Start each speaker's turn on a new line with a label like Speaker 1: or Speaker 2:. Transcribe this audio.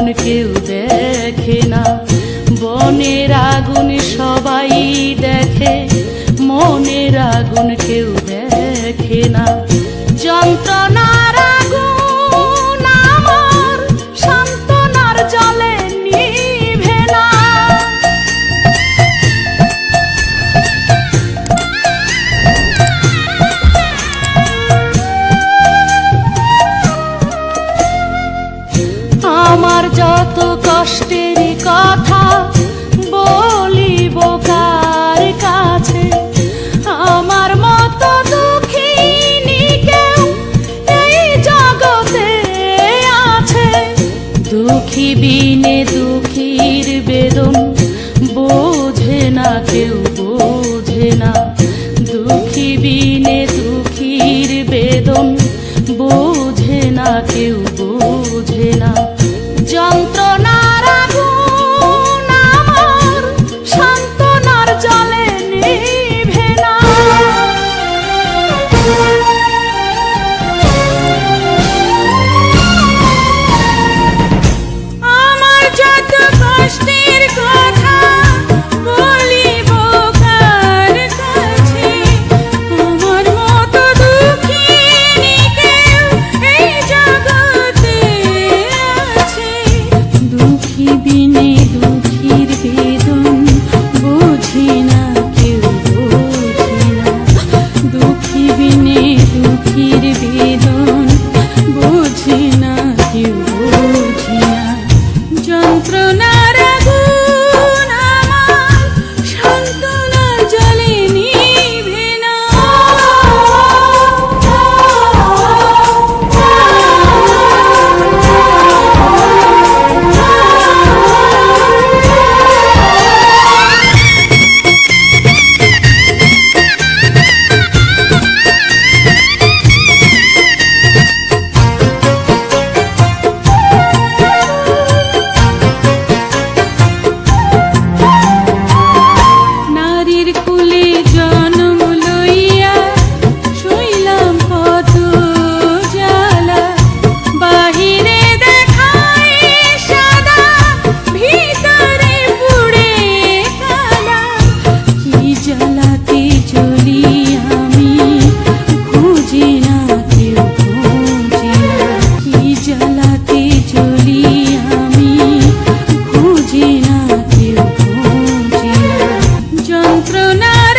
Speaker 1: আগুন কেউ দেখে না, বনের আগুন সবাই দেখে, মনের আগুন কেউ দেখে না। যন্ত্রণার আগুন আমার সান্ত্বনার জলে নিভে না। আমার যত কষ্টের কথা বলিব কার কাছে, আমার মতো দুঃখিনী কেউ এই জগতে আছে। দুঃখী বিনে দুঃখীর বেদন বোঝে না কেউ, বোঝে না। দুঃখী বিনে দুঃখীর বেদন বোঝে না কেউ, বোঝে না। যন্ত্রণার আগুন আমার সান্ত্বনার জলে নিভে না। আমার যত কষ্টের কথা বলিব কার কাছে, আমার মতো দুঃখিনী কেউ এই জগতে আছে। দুঃখী বিনে দুঃখীর বেদন বোঝে না কেউ, বোঝে না। দুঃখী বিনে দুঃখীর বেদন বোঝে না কেউ, বোঝে না। যন্ত্রণার আগুন আমার সান্ত্বনার জলে নিভে না। নারীর কুলে জন্ম লইয়া শুইলাম কত জ্বালা, বাহিরে দেখায় সাদা ভিতরে পুড়ে কালা। কি জ্বালাতে জ্বলি আমি খুঁজি না কেউ, খুঁজি না। কি জ্বালাতে জ্বলি আমি খুঁজি না কেউ, খুঁজি না। যন্ত্রণার